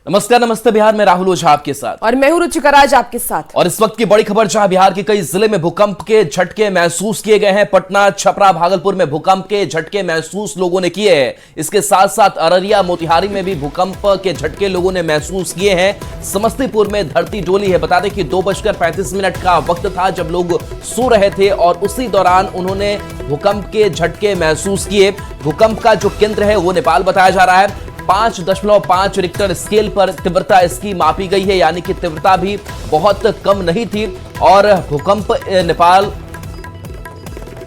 नमस्कार, नमस्ते बिहार में राहुल ओझा आपके साथ और मैं हूं रुचिका राज आपके साथ। और इस वक्त की बड़ी खबर, जहां बिहार के कई जिले में भूकंप के झटके महसूस किए गए हैं। पटना, छपरा, भागलपुर में भूकंप के झटके महसूस लोगों ने किए हैं। इसके साथ साथ अररिया, मोतिहारी में भी भूकंप के झटके लोगों ने महसूस किए हैं। समस्तीपुर में धरती डोली है। बता दें कि 2:35 का वक्त था जब लोग सो रहे थे और उसी दौरान उन्होंने भूकंप के झटके महसूस किए। भूकंप का जो केंद्र है वो नेपाल बताया जा रहा है। 5.5 रिक्टर स्केल पर तीव्रता इसकी मापी गई है, यानी कि तीव्रता भी बहुत कम नहीं थी। और भूकंप नेपाल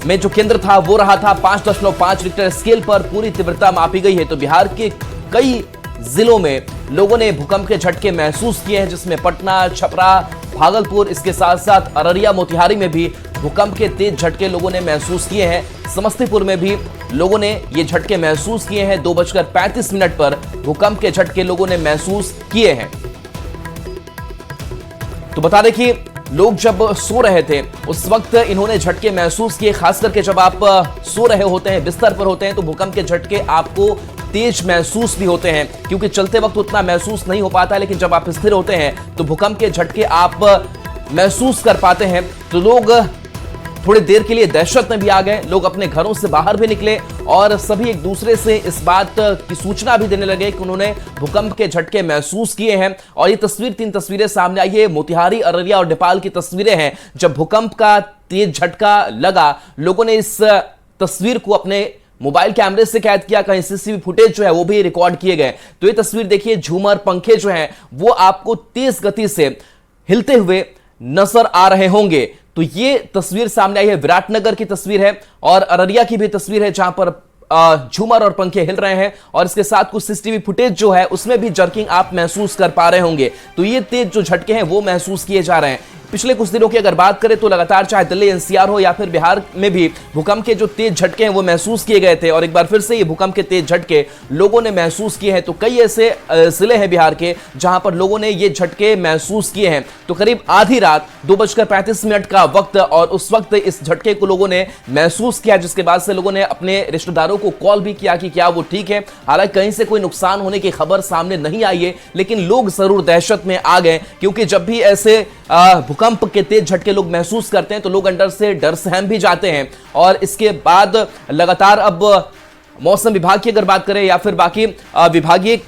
में जो केंद्र था वो रहा था 5.5 रिक्टर स्केल पर पूरी तीव्रता मापी गई है। तो बिहार के कई जिलों में लोगों ने भूकंप के झटके महसूस किए हैं, जिसमें पटना, छपरा, भागलपुर, इसके साथ साथ अररिया, मोतिहारी में भी भूकंप के तेज झटके लोगों ने महसूस किए हैं। समस्तीपुर में भी लोगों ने ये झटके महसूस किए हैं। 2:35 पर भूकंप के झटके लोगों ने महसूस किए हैं। तो बता दें कि लोग जब सो रहे थे उस वक्त इन्होंने झटके महसूस किए। खास करके जब आप सो रहे होते हैं, बिस्तर पर होते हैं, तो भूकंप के झटके आपको तेज महसूस भी होते हैं, क्योंकि चलते वक्त उतना महसूस नहीं हो पाता है, लेकिन जब आप स्थिर होते हैं तो भूकंप के झटके आप महसूस कर पाते हैं। तो लोग थोड़ी देर के लिए दहशत में भी आ गए। लोग अपने घरों से बाहर भी निकले और सभी एक दूसरे से इस बात की सूचना भी देने लगे कि उन्होंने भूकंप के झटके महसूस किए हैं। और ये तीन तस्वीरें सामने आई है। मोतिहारी, अररिया और नेपाल की तस्वीरें हैं। जब भूकंप का तेज झटका लगा, लोगों ने इस तस्वीर को अपने मोबाइल कैमरे से कैद किया। कहीं सीसीटीवी फुटेज जो है वो भी रिकॉर्ड किए गए। तो ये तस्वीर देखिए, झूमर, पंखे जो हैं वो आपको तेज गति से हिलते हुए नजर आ रहे होंगे। तो ये तस्वीर सामने आई है, विराटनगर की तस्वीर है और अररिया की भी तस्वीर है, जहां पर झूमर और पंखे हिल रहे हैं। और इसके साथ कुछ सीसीटीवी फुटेज जो है उसमें भी जर्किंग आप महसूस कर पा रहे होंगे। तो ये तेज जो झटके हैं वो महसूस किए जा रहे हैं। पिछले कुछ दिनों की अगर बात करें तो लगातार चाहे दिल्ली एनसीआर हो या फिर बिहार में भी भूकंप के जो तेज झटके हैं वो महसूस किए गए थे। और एक बार फिर से ये भूकंप के तेज झटके लोगों ने महसूस किए हैं। तो कई ऐसे जिले हैं बिहार के जहां पर लोगों ने ये झटके महसूस किए हैं। तो करीब आधी रात 2:35 का वक्त, और उस वक्त इस झटके को लोगों ने महसूस किया, जिसके बाद से लोगों ने अपने रिश्तेदारों को कॉल भी किया कि क्या वो ठीक है। हालांकि कहीं से कोई नुकसान होने की खबर सामने नहीं आई है, लेकिन लोग जरूर दहशत में आ गए, क्योंकि जब भी ऐसे भूकंप के तेज झटके लोग महसूस करते हैं तो लोग अंदर से डर सहम भी जाते हैं। और इसके बाद लगातार अब मौसम विभाग की अगर बात करें या फिर बाकी विभागीय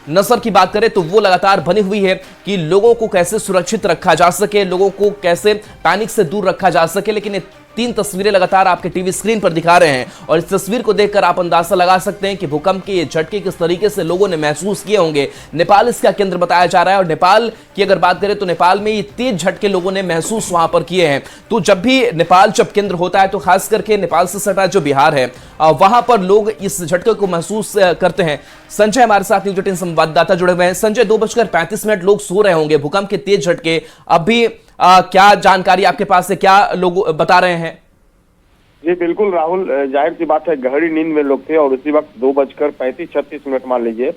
नजर की बात करें तो वो लगातार बनी हुई है कि लोगों को कैसे सुरक्षित रखा जा सके, लोगों को कैसे पैनिक से दूर रखा जा सके। लेकिन ये 3 तस्वीरें लगातार आपके टीवी स्क्रीन पर दिखा रहे हैं और इस तस्वीर को देखकर आप अंदाजा लगा सकते हैं कि भूकंप के ये झटके किस तरीके से लोगों ने महसूस किए होंगे। नेपाल इसका केंद्र बताया जा रहा है और नेपाल की अगर बात करें तो नेपाल में ये तेज झटके लोगों ने महसूस वहां पर किए हैं। तो जब भी नेपाल जब केंद्र होता है तो खास करके नेपाल से सटा जो बिहार है वहां पर लोग इस झटके को महसूस करते हैं। संजय हमारे साथ न्यूज 18 संवाददाता जुड़े हुए हैं। संजय, 2:35 लोग सो रहे होंगे, भूकंप के तेज झटके, अभी क्या जानकारी आपके पास है, क्या लोग बता रहे हैं? जी बिल्कुल राहुल, जाहिर सी बात है गहरी नींद में लोग थे और उसी वक्त 2:35-36 मान लीजिए।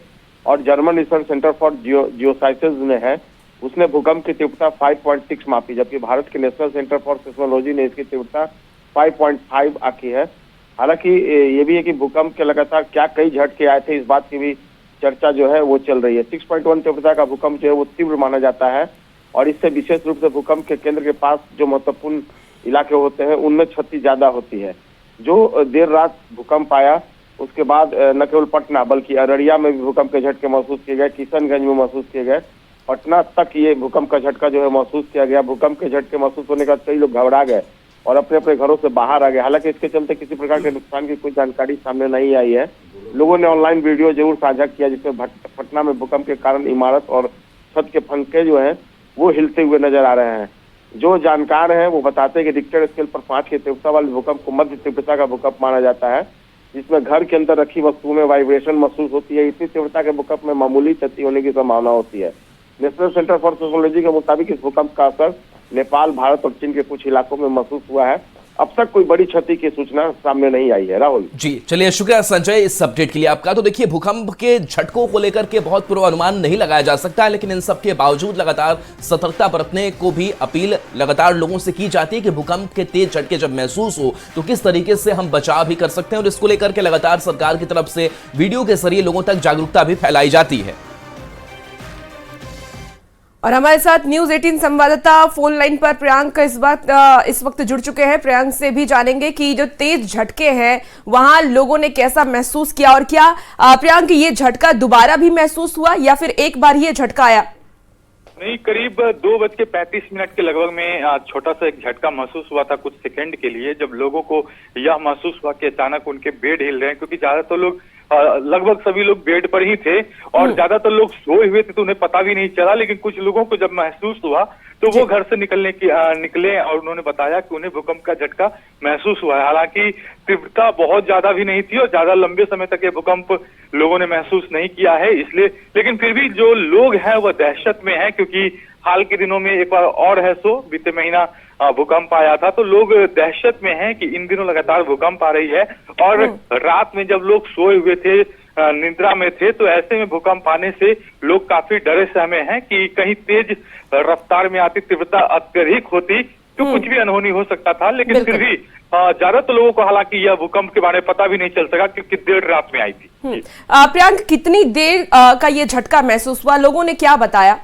और German research centre for geosciences ने है, उसने भूकंप की तीव्रता 5.6 मापी, जबकि भारत के नेशनल सेंटर फॉर सिस्मोलॉजी ने इसकी तीव्रता 5.5 आंकी है। हालांकि ये भी है कि भूकंप के लगातार क्या कई झटके आए थे, इस बात की भी चर्चा जो है वो चल रही है। 6.1 तीव्रता का भूकंप जो है वो तीव्र माना जाता है और इससे विशेष रूप से भूकंप के केंद्र के पास जो महत्वपूर्ण इलाके होते हैं उनमें क्षति ज्यादा होती है। जो देर रात भूकंप आया उसके बाद न केवल पटना बल्कि अररिया में भी भूकंप के झटके महसूस किए गए, किशनगंज में महसूस किए गए, पटना तक ये भूकंप का झटका जो है महसूस किया गया। भूकंप के झटके महसूस होने के बाद कई लोग घबरा गए और अपने अपने घरों से बाहर आ गए। हालांकि इसके चलते किसी प्रकार के नुकसान की कोई जानकारी सामने नहीं आई है। लोगों ने ऑनलाइन वीडियो जरूर साझा किया जिसमें पटना में भूकंप के कारण इमारत और छत के पंखे जो है वो हिलते हुए नजर आ रहे हैं। जो जानकार हैं वो बताते हैं कि रिक्टर स्केल पर 5 की तीव्रता वाले भूकंप को मध्य तीव्रता का भूकंप माना जाता है, जिसमें घर के अंदर रखी वस्तुओं में वाइब्रेशन महसूस होती है। इसी तीव्रता के भूकंप में मामूली क्षति होने की संभावना होती है। नेशनल सेंटर फॉर सिस्मोलॉजी के मुताबिक इस भूकंप का असर नेपाल, भारत और चीन के कुछ इलाकों में महसूस हुआ है। अब तक कोई बड़ी क्षति की सूचना सामने नहीं आई है। राहुल जी, चलिए, शुक्रिया संजय इस अपडेट के लिए आपका। तो देखिए, भूकंप के झटकों को लेकर के बहुत पूर्वानुमान नहीं लगाया जा सकता है, लेकिन इन सब के बावजूद लगातार सतर्कता बरतने को भी अपील लगातार लोगों से की जाती है कि भूकंप के तेज झटके जब महसूस हो तो किस तरीके से हम बचाव भी कर सकते हैं। और इसको लेकर के लगातार सरकार की तरफ से वीडियो के जरिए लोगों तक जागरूकता भी फैलाई जाती है। और हमारे साथ न्यूज 18 संवाददाता फोन लाइन पर प्रियांक इस वक्त जुड़ चुके हैं। प्रियांक से भी जानेंगे कि जो तेज झटके हैं वहां लोगों ने कैसा महसूस किया, और क्या प्रियांक ये झटका दोबारा भी महसूस हुआ या फिर एक बार ही ये झटका आया? नहीं, करीब 2:35 के लगभग में छोटा सा एक झटका महसूस हुआ था कुछ सेकंड के लिए, जब लोगों को यह महसूस हुआ कि अचानक उनके बेड हिल रहे हैं, क्योंकि ज्यादातर लोग लगभग सभी लोग बेड पर ही थे और ज्यादातर लोग सोए हुए थे तो उन्हें पता भी नहीं चला। लेकिन कुछ लोगों को जब महसूस हुआ तो वो घर से निकले और उन्होंने बताया कि उन्हें भूकंप का झटका महसूस हुआ है। हालांकि तीव्रता बहुत ज्यादा भी नहीं थी और ज्यादा लंबे समय तक ये भूकंप लोगों ने महसूस नहीं किया है, इसलिए लेकिन फिर भी जो लोग हैं वह दहशत में हैं, क्योंकि हाल के दिनों में एक बार और है बीते महीना भूकंप आया था, तो लोग दहशत में हैं कि इन दिनों लगातार भूकंप आ रही है। और रात में जब लोग सोए हुए थे, निद्रा में थे, तो ऐसे में भूकंप आने से लोग काफी डरे सहमे हैं कि कहीं तेज रफ्तार में आती, तीव्रता अत्यधिक होती तो कुछ भी अनहोनी हो सकता था। लेकिन फिर भी ज्यादातर लोगों को हालांकि यह भूकंप के बारे में पता भी नहीं चल सका क्योंकि देर रात में आई थी। प्रियांक, कितनी देर का ये झटका महसूस हुआ, लोगों ने क्या बताया?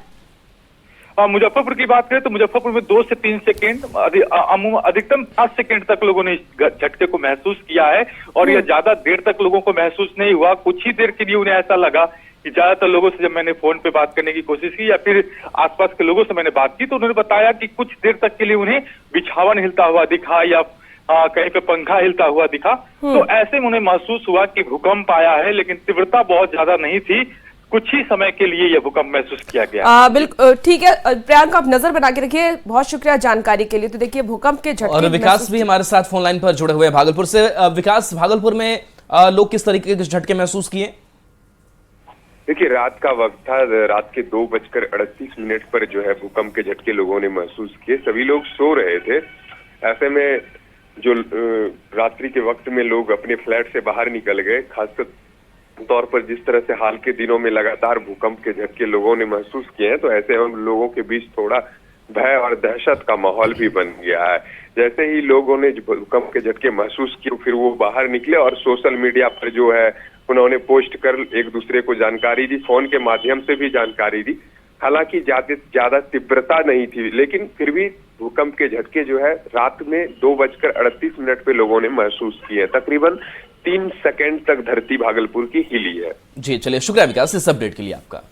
मुजफ्फरपुर की बात करें तो मुजफ्फरपुर में 2 से 3 सेकेंड, अधिकतम 5 सेकेंड तक लोगों ने झटके को महसूस किया है और यह ज्यादा देर तक लोगों को महसूस नहीं हुआ। कुछ ही देर के लिए उन्हें ऐसा लगा कि ज्यादातर लोगों से जब मैंने फोन पे बात करने की कोशिश की या फिर आसपास के लोगों से मैंने बात की तो उन्होंने बताया कि कुछ देर तक के लिए उन्हें बिछावन हिलता हुआ दिखा या कहीं पे पंखा हिलता हुआ दिखा। तो ऐसे में उन्हें महसूस हुआ कि भूकंप आया है, लेकिन तीव्रता बहुत ज्यादा नहीं थी। कुछ ही समय के लिए यह भूकंप महसूस किया गया। बिल्कुल ठीक है प्रियांक, आप नजर बना के रखिए। बहुत शुक्रिया जानकारी के लिए। तो देखिए भूकंप के झटके। और विकास भी हमारे साथ फोन लाइन पर जुड़े हुए हैं भागलपुर से। विकास, भागलपुर में लोग किस तरीके के झटके महसूस किए? देखिए, रात का वक्त था, रात के 2:38 पर जो है भूकंप के झटके लोगों ने महसूस किए। सभी लोग सो रहे थे। ऐसे में जो रात्रि के वक्त में लोग अपने फ्लैट से बाहर निकल गए, खासकर तौर पर जिस तरह से हाल के दिनों में लगातार भूकंप के झटके लोगों ने महसूस किए हैं, तो ऐसे हम लोगों के बीच थोड़ा भय और दहशत का माहौल भी बन गया है। जैसे ही लोगों ने भूकंप के झटके महसूस किए फिर वो बाहर निकले और सोशल मीडिया पर जो है उन्होंने पोस्ट कर एक दूसरे को जानकारी दी, फोन के माध्यम से भी जानकारी दी। हालांकि ज्यादा तीव्रता नहीं थी, लेकिन फिर भी भूकंप के झटके जो है रात में 2:38 पे लोगों ने महसूस किए। तकरीबन 3 सेकेंड तक धरती भागलपुर की हिली है। जी चलिए, शुक्रिया विकास इस अपडेट के लिए आपका।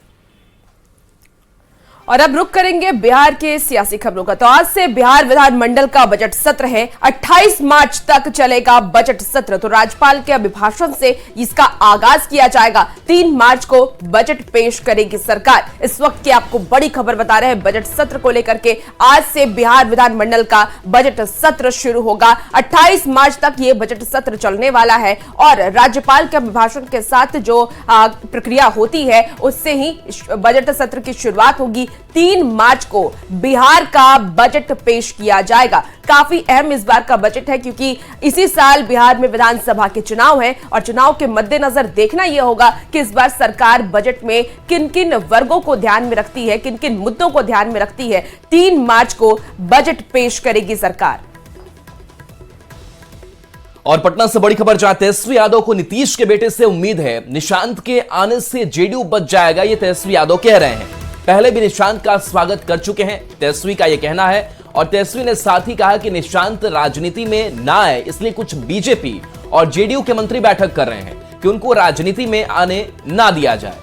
और अब रुक करेंगे बिहार के सियासी खबरों का। तो आज से बिहार विधानमंडल का बजट सत्र है। 28 मार्च तक चलेगा बजट सत्र। तो राज्यपाल के अभिभाषण से इसका आगाज किया जाएगा। 3 मार्च को बजट पेश करेगी सरकार। इस वक्त की आपको बड़ी खबर बता रहे हैं बजट सत्र को लेकर के। आज से बिहार विधानमंडल का बजट सत्र शुरू होगा। 28 मार्च तक ये बजट सत्र चलने वाला है और राज्यपाल के अभिभाषण के साथ जो प्रक्रिया होती है उससे ही बजट सत्र की शुरुआत होगी। 3 मार्च को बिहार का बजट पेश किया जाएगा। काफी अहम इस बार का बजट है क्योंकि इसी साल बिहार में विधानसभा के चुनाव हैं और चुनाव के मद्देनजर देखना यह होगा कि इस बार सरकार बजट में किन किन वर्गों को ध्यान में रखती है, किन किन मुद्दों को ध्यान में रखती है। 3 मार्च को बजट पेश करेगी सरकार। और पटना से बड़ी खबर, जहां तेजस्वी यादव को नीतीश के बेटे से उम्मीद है निशांत के आने से जेडीयू बच जाएगा, ये तेजस्वी यादव कह रहे हैं। पहले भी निशांत का स्वागत कर चुके हैं, तेजस्वी का यह कहना है। और तेजस्वी ने साथ ही कहा कि निशांत राजनीति में ना आए, इसलिए कुछ बीजेपी और जेडीयू के मंत्री बैठक कर रहे हैं कि उनको राजनीति में आने ना दिया जाए।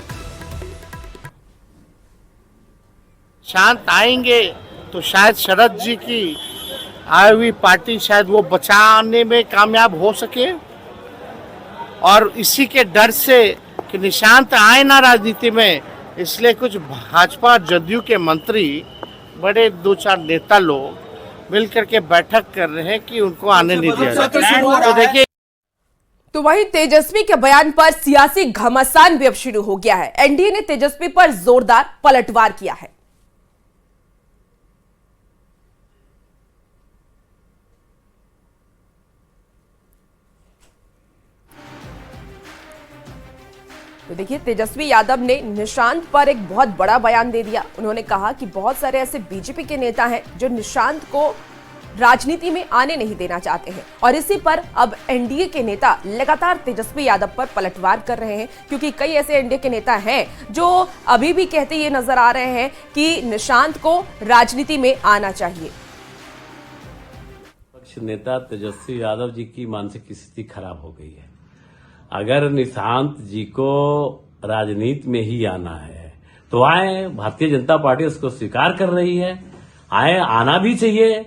शांत आएंगे तो शायद शरद जी की आई हुई पार्टी शायद वो बचाने में कामयाब हो सके, और इसी के डर से कि निशांत आए ना राजनीति में, इसलिए कुछ भाजपा जदयू के मंत्री, बड़े 2-4 नेता लोग मिलकर के बैठक कर रहे हैं कि उनको आने नहीं दिया जाए। तो देखिए, तो वहीं तेजस्वी के बयान पर सियासी घमासान भी अब शुरू हो गया है। एनडीए ने तेजस्वी पर जोरदार पलटवार किया है। तो देखिए, तेजस्वी यादव ने निशांत पर एक बहुत बड़ा बयान दे दिया। उन्होंने कहा कि बहुत सारे ऐसे बीजेपी के नेता हैं जो निशांत को राजनीति में आने नहीं देना चाहते हैं। और इसी पर अब एनडीए के नेता लगातार तेजस्वी यादव पर पलटवार कर रहे हैं, क्योंकि कई ऐसे एनडीए के नेता हैं जो अभी भी कहते ये नजर आ रहे हैं कि निशांत को राजनीति में आना चाहिए। पक्ष नेता तेजस्वी यादव जी की मानसिक स्थिति खराब हो गई है। अगर निशांत जी को राजनीति में ही आना है तो आए, भारतीय जनता पार्टी उसको स्वीकार कर रही है। आए, आना भी चाहिए,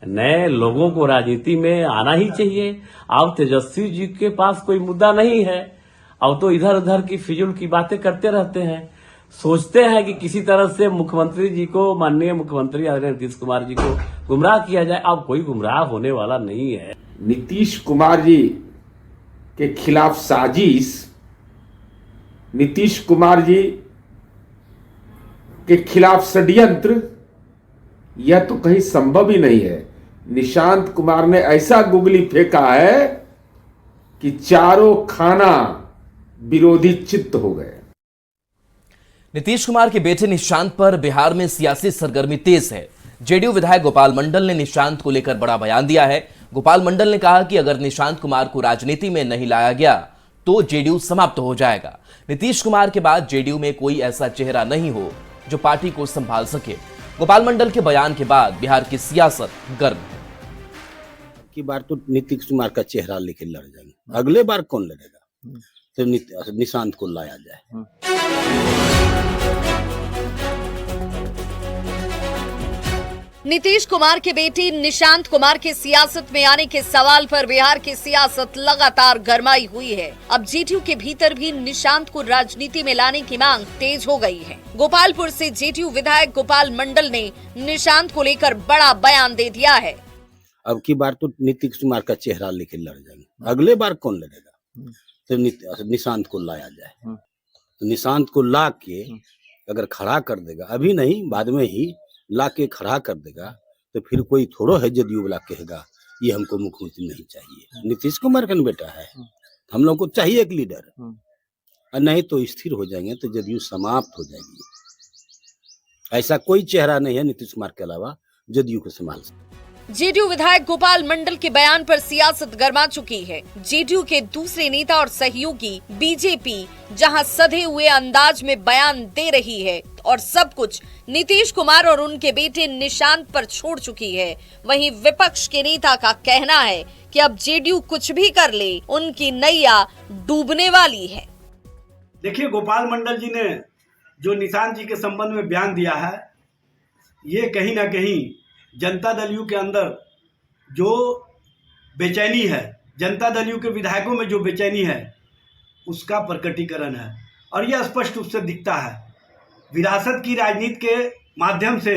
नए लोगों को राजनीति में आना ही चाहिए। अब तेजस्वी जी के पास कोई मुद्दा नहीं है, अब तो इधर उधर की फिजूल की बातें करते रहते हैं। सोचते हैं कि किसी तरह से मुख्यमंत्री जी को, माननीय मुख्यमंत्री आदरणीय नीतीश कुमार जी को गुमराह किया जाए। अब कोई गुमराह होने वाला नहीं है। नीतीश कुमार जी के खिलाफ साजिश, नीतीश कुमार जी के खिलाफ षड्यंत्र, यह तो कहीं संभव ही नहीं है। निशांत कुमार ने ऐसा गुगली फेंका है कि चारों खाना विरोधी चित्त हो गए। नीतीश कुमार के बेटे निशांत पर बिहार में सियासी सरगर्मी तेज है। जेडीयू विधायक गोपाल मंडल ने निशांत को लेकर बड़ा बयान दिया है। गोपाल मंडल ने कहा कि अगर निशांत कुमार को राजनीति में नहीं लाया गया तो जेडीयू समाप्त हो जाएगा। नीतीश कुमार के बाद जेडीयू में कोई ऐसा चेहरा नहीं हो जो पार्टी को संभाल सके। गोपाल मंडल के बयान के बाद बिहार की सियासत गर्म है। की बार तो नीतीश कुमार का चेहरा लेके लड़ जाएंगे, अगले बार कौन लड़ेगा? तो निशांत को लाया जाए। नीतीश कुमार के बेटे निशांत कुमार के सियासत में आने के सवाल पर बिहार की सियासत लगातार गरमाई हुई है। अब जेडीयू के भीतर भी निशांत को राजनीति में लाने की मांग तेज हो गई है। गोपालपुर से जेडीयू विधायक गोपाल मंडल ने निशांत को लेकर बड़ा बयान दे दिया है। अब की बार तो नीतीश कुमार का चेहरा लेके लड़ जाएंगे, अगले बार कौन लड़ेगा? तो निशांत को लाया जाए। तो निशांत को ला के अगर खड़ा कर देगा, अभी नहीं बाद में ही ला के खड़ा कर देगा, तो फिर कोई थोड़ो है जेडीयू वाला कहेगा ये हमको मुख्यमंत्री नहीं चाहिए। नीतीश कुमार का बेटा है, हम लोग को चाहिए एक लीडर, और नहीं तो स्थिर हो जाएंगे तो जेडीयू समाप्त हो जाएगी। ऐसा कोई चेहरा नहीं है नीतीश कुमार के अलावा जेडीयू को संभाल सकता। जेडीयू विधायक गोपाल मंडल के बयान पर सियासत गर्मा चुकी है। जेडीयू के दूसरे नेता और सहयोगी बीजेपी जहां सधे हुए अंदाज में बयान दे रही है और सब कुछ नीतीश कुमार और उनके बेटे निशांत पर छोड़ चुकी है, वहीं विपक्ष के नेता का कहना है कि अब जेडीयू कुछ भी कर ले, उनकी नैया डूबने वाली है। देखिए, गोपाल मंडल जी ने जो निशांत जी के संबंध में बयान दिया है, ये कहीं ना कहीं जनता दल यू के अंदर जो बेचैनी है, जनता दल यू के विधायकों में जो बेचैनी है, उसका प्रकटीकरण है। और यह स्पष्ट रूप से दिखता है। विरासत की राजनीति के माध्यम से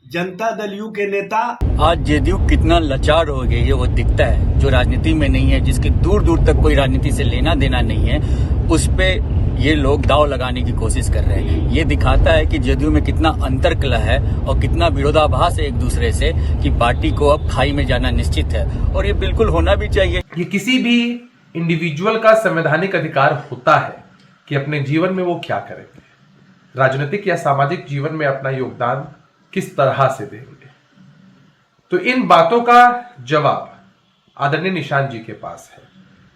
जनता दल यू के नेता आज जेडीयू कितना लाचार हो गई है वो दिखता है। जो राजनीति में नहीं है, जिसके दूर दूर तक कोई राजनीति से लेना देना नहीं है, उस पे ये लोग दाव लगाने की कोशिश कर रहे हैं। ये दिखाता है कि जेडीयू में कितना अंतरकलह है और कितना विरोधाभास है एक दूसरे से, कि पार्टी को अब खाई में जाना निश्चित है, और ये बिल्कुल होना भी चाहिए। ये किसी भी इंडिविजुअल का संवैधानिक अधिकार होता है कि अपने जीवन में वो क्या करेंगे, राजनीतिक या सामाजिक जीवन में अपना योगदान किस तरह से देंगे। तो इन बातों का जवाब आदरणीय निशांत जी के पास है।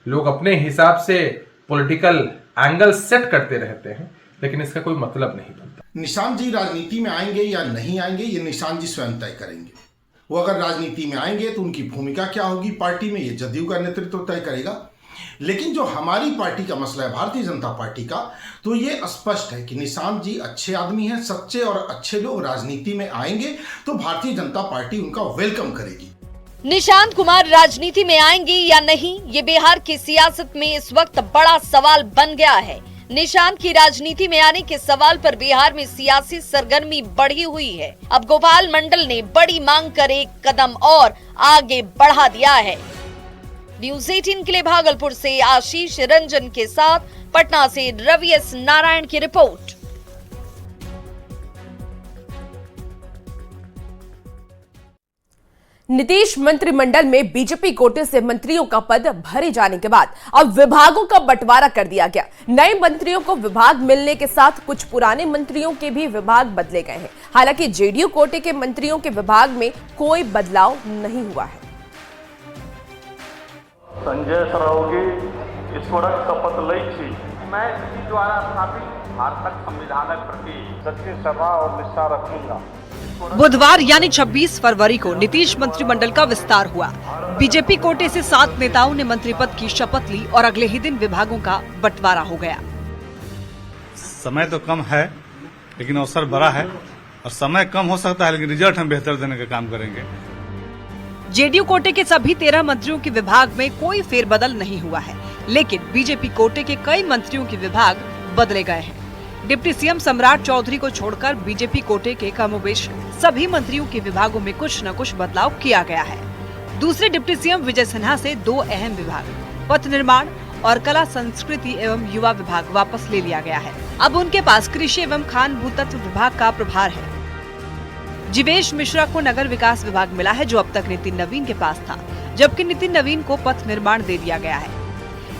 लोग अपने हिसाब से पॉलिटिकल एंगल सेट करते रहते हैं, लेकिन इसका कोई मतलब नहीं बनता। निशांत जी राजनीति में आएंगे या नहीं आएंगे, ये निशांत जी स्वयं तय करेंगे। वो अगर राजनीति में आएंगे तो उनकी भूमिका क्या होगी पार्टी में, ये जदयू का नेतृत्व तय करेगा। लेकिन जो हमारी पार्टी का मसला है, भारतीय जनता पार्टी का, तो ये स्पष्ट है कि निशांत जी अच्छे आदमी हैं, सच्चे और अच्छे लोग राजनीति में आएंगे तो भारतीय जनता पार्टी उनका वेलकम करेगी। निशांत कुमार राजनीति में आएंगे या नहीं, ये बिहार की सियासत में इस वक्त बड़ा सवाल बन गया है। निशांत की राजनीति में आने के सवाल पर बिहार में सियासी सरगर्मी बढ़ी हुई है। अब गोपाल मंडल ने बड़ी मांग कर एक कदम और आगे बढ़ा दिया है। न्यूज़ 18 के लिए भागलपुर से आशीष रंजन के साथ पटना से रवि एस नारायण की रिपोर्ट। नीतीश मंत्रिमंडल में बीजेपी कोटे से मंत्रियों का पद भरे जाने के बाद अब विभागों का बंटवारा कर दिया गया। नए मंत्रियों को विभाग मिलने के साथ कुछ पुराने मंत्रियों के भी विभाग बदले गए हैं। हालांकि जेडीयू कोटे के मंत्रियों के विभाग में कोई बदलाव नहीं हुआ है। संजय सरावगी ईश्वरक शपथ लै छी। मैं इसी द्वारा स्थापित भारतक संविधानक प्रति सच्ची श्रद्धा और निष्ठा रखूंगा। बुधवार यानी 26 फरवरी को नीतीश मंत्रिमंडल का विस्तार हुआ। बीजेपी कोटे से 7 नेताओं ने मंत्री पद की शपथ ली और अगले ही दिन विभागों का बंटवारा हो गया। समय तो कम है लेकिन अवसर बड़ा है और समय कम हो सकता है लेकिन रिजल्ट हम बेहतर देने का काम करेंगे। जेडीयू कोटे के सभी 13 मंत्रियों के विभाग में कोई फेरबदल नहीं हुआ है, लेकिन बीजेपी कोटे के कई मंत्रियों के विभाग बदले गए हैं। डिप्टी सीएम सम्राट चौधरी को छोड़कर बीजेपी कोटे के कमोबेश सभी मंत्रियों के विभागों में कुछ न कुछ बदलाव किया गया है। दूसरे डिप्टी सीएम विजय सिन्हा से 2 अहम विभाग पथ निर्माण और कला संस्कृति एवं युवा विभाग वापस ले लिया गया है। अब उनके पास कृषि एवं खान भूतत्व विभाग का प्रभार है। जीवेश मिश्रा को नगर विकास विभाग मिला है, जो अब तक नितिन नवीन के पास था, जबकि नितिन नवीन को पथ निर्माण दे दिया गया है।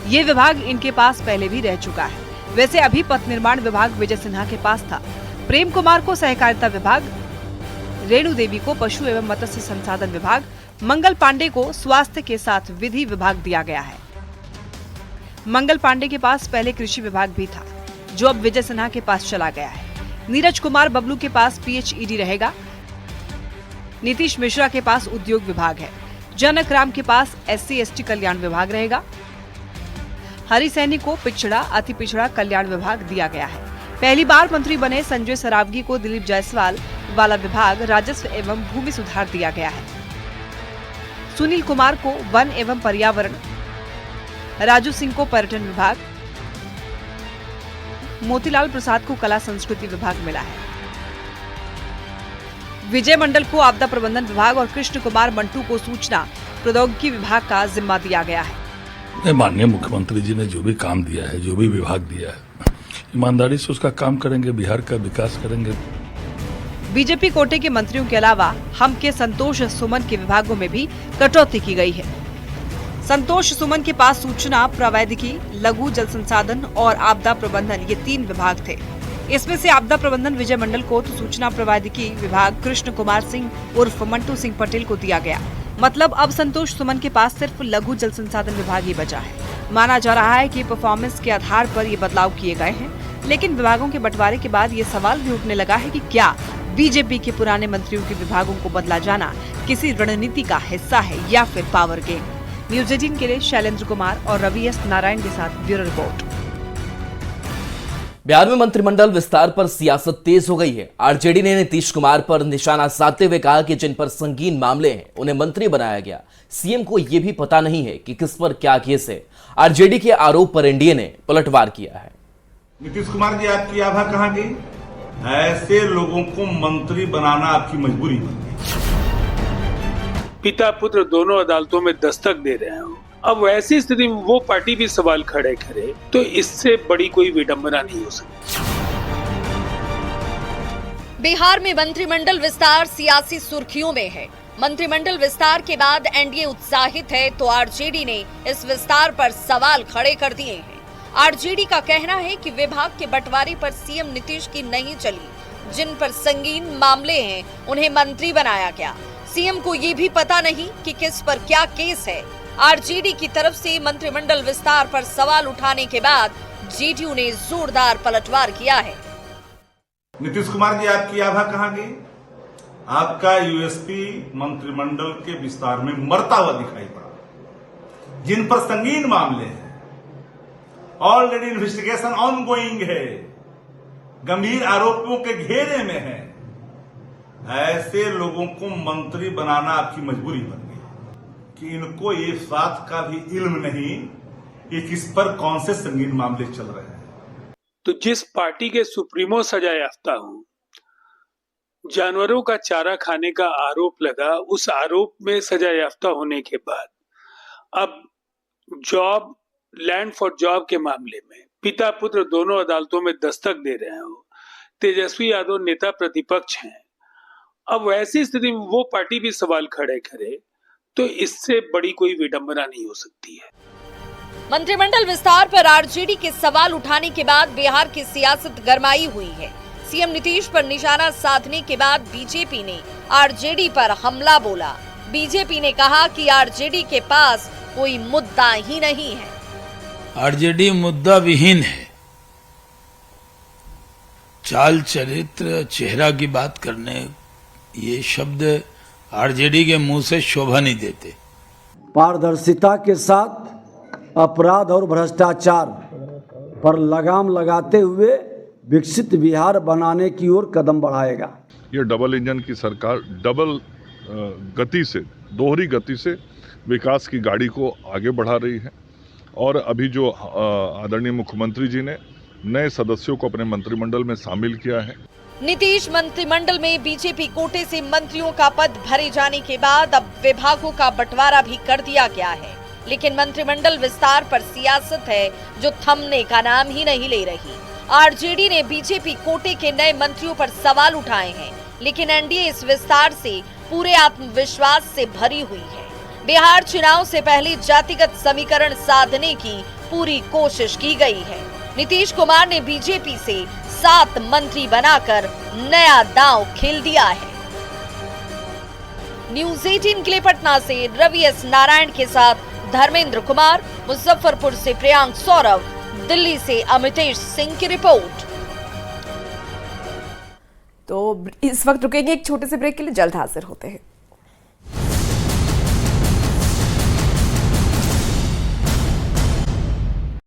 ये विभाग इनके पास पहले भी रह चुका है। वैसे अभी पथ निर्माण विभाग विजय सिन्हा के पास था। प्रेम कुमार को सहकारिता विभाग, रेणु देवी को पशु एवं मत्स्य संसाधन विभाग, मंगल पांडे को स्वास्थ्य के साथ विधि विभाग दिया गया है। मंगल पांडे के पास पहले कृषि विभाग भी था, जो अब विजय सिन्हा के पास चला गया है। नीरज कुमार बबलू के पास पीएचईडी रहेगा। नीतीश मिश्रा के पास उद्योग विभाग है। जनक राम के पास SC/ST कल्याण विभाग रहेगा। हरि सैनी को पिछड़ा अति पिछड़ा कल्याण विभाग दिया गया है। पहली बार मंत्री बने संजय सरावगी को दिलीप जायसवाल वाला विभाग राजस्व एवं भूमि सुधार दिया गया है। सुनील कुमार को वन एवं पर्यावरण, राजू सिंह को पर्यटन विभाग, मोतीलाल प्रसाद को कला संस्कृति विभाग मिला है। विजय मंडल को आपदा प्रबंधन विभाग और कृष्ण कुमार मंटू को सूचना प्रौद्योगिकी विभाग का जिम्मा दिया गया है। माननीय मुख्यमंत्री जी ने जो भी काम दिया है, जो भी विभाग दिया है, ईमानदारी से उसका काम करेंगे, बिहार का विकास करेंगे। बीजेपी कोटे के मंत्रियों के अलावा हम के संतोष सुमन के विभागों में भी कटौती की गई है। संतोष सुमन के पास सूचना प्रौद्योगिकी, लघु जल संसाधन और आपदा प्रबंधन ये 3 विभाग थे। इसमें से आपदा प्रबंधन विजय मंडल को तो सूचना प्रौद्योगिकी विभाग कृष्ण कुमार सिंह उर्फ मंटू सिंह पटेल को दिया गया। मतलब अब संतोष सुमन के पास सिर्फ लघु जल संसाधन विभाग ही बचा है। माना जा रहा है कि परफॉर्मेंस के आधार पर ये बदलाव किए गए हैं, लेकिन विभागों के बंटवारे के बाद ये सवाल भी उठने लगा है कि क्या बीजेपी के पुराने मंत्रियों के विभागों को बदला जाना किसी रणनीति का हिस्सा है या फिर पावर गेम। न्यूज 18 के लिए शैलेंद्र कुमार और रवि एस नारायण के साथ ब्यूरो रिपोर्ट। बिहार में मंत्रिमंडल विस्तार पर सियासत तेज हो गई है। आरजेडी ने नीतीश कुमार पर निशाना साधते हुए कहा कि जिन पर संगीन मामले हैं उन्हें मंत्री बनाया गया। सीएम को यह भी पता नहीं है कि किस पर क्या केस है। आरजेडी के आरोप पर एनडीए ने पलटवार किया है। नीतीश कुमार जी, आपकी आभा कहाँ गई? ऐसे लोगों को मंत्री बनाना आपकी मजबूरी बन गई। पिता पुत्र दोनों अदालतों में दस्तक दे रहे हो। अब ऐसी स्थिति में वो पार्टी भी सवाल खड़े करे तो इससे बड़ी कोई विडंबना नहीं हो सकती। बिहार में मंत्रिमंडल विस्तार सियासी सुर्खियों में है। मंत्रिमंडल विस्तार के बाद एनडीए उत्साहित है तो आरजेडी ने इस विस्तार पर सवाल खड़े कर दिए हैं। आरजेडी का कहना है कि विभाग के बंटवारे पर सीएम नीतीश की नहीं चली। जिन पर संगीन मामले हैं उन्हें मंत्री बनाया गया। सीएम को ये भी पता नहीं कि किस पर क्या केस है। आरजेडी की तरफ से मंत्रिमंडल विस्तार पर सवाल उठाने के बाद जेडीयू ने जोरदार पलटवार किया है। नीतीश कुमार जी, आपकी आभा कहाँ गई? आपका यूएसपी मंत्रिमंडल के विस्तार में मरता हुआ दिखाई पड़ा। जिन पर संगीन मामले हैं, ऑलरेडी इन्वेस्टिगेशन ऑनगोइंग है, गंभीर आरोपों के घेरे में है, ऐसे लोगों को मंत्री बनाना आपकी मजबूरी बन गई कि इनको ये बात का भी इल्म नहीं कि किस पर कौन से संगीन मामले चल रहे हैं। तो जिस पार्टी के सुप्रीमो सजा याफ्ता हूं, जानवरों का चारा खाने का आरोप लगा, उस आरोप में सजा याफ्ता होने के बाद अब जॉब, लैंड फॉर जॉब के मामले में पिता पुत्र दोनों अदालतों में दस्तक दे रहे हो। तेजस्वी यादव नेता प्रतिपक्ष हैं। अब ऐसी स्थिति में वो पार्टी भी सवाल खड़े करे तो इससे बड़ी कोई विडंबना नहीं हो सकती है। मंत्रिमंडल विस्तार पर आरजेडी के सवाल उठाने के बाद बिहार की सियासत गरमाई हुई है। सीएम नीतीश पर निशाना साधने के बाद बीजेपी ने आरजेडी पर हमला बोला। बीजेपी ने कहा कि आरजेडी के पास कोई मुद्दा ही नहीं है। आरजेडी मुद्दा विहीन है। चाल चरित्र चेहरा की बात करने ये शब्द आरजेडी के मुंह से शोभा नहीं देते। पारदर्शिता के साथ अपराध और भ्रष्टाचार पर लगाम लगाते हुए विकसित बिहार बनाने की ओर कदम बढ़ाएगा। ये डबल इंजन की सरकार डबल गति से, दोहरी गति से विकास की गाड़ी को आगे बढ़ा रही है और अभी जो आदरणीय मुख्यमंत्री जी ने नए सदस्यों को अपने मंत्रिमंडल में शामिल किया है। नीतीश मंत्रिमंडल में बीजेपी कोटे से मंत्रियों का पद भरे जाने के बाद अब विभागों का बंटवारा भी कर दिया गया है, लेकिन मंत्रिमंडल विस्तार पर सियासत है जो थमने का नाम ही नहीं ले रही। आरजेडी ने बीजेपी कोटे के नए मंत्रियों पर सवाल उठाए हैं, लेकिन एनडीए इस विस्तार से पूरे आत्मविश्वास से भरी हुई है। बिहार चुनाव से पहले जातिगत समीकरण साधने की पूरी कोशिश की गई है। नीतीश कुमार ने बीजेपी से 7 मंत्री बनाकर नया दांव खेल दिया है। न्यूज़ 18 के लिए पटना से रवि एस नारायण के साथ धर्मेंद्र कुमार, मुजफ्फरपुर से प्रियांक सौरभ, दिल्ली से अमितेश सिंह की रिपोर्ट। तो इस वक्त रुकेंगे एक छोटे से ब्रेक के लिए, जल्द हाजिर होते हैं।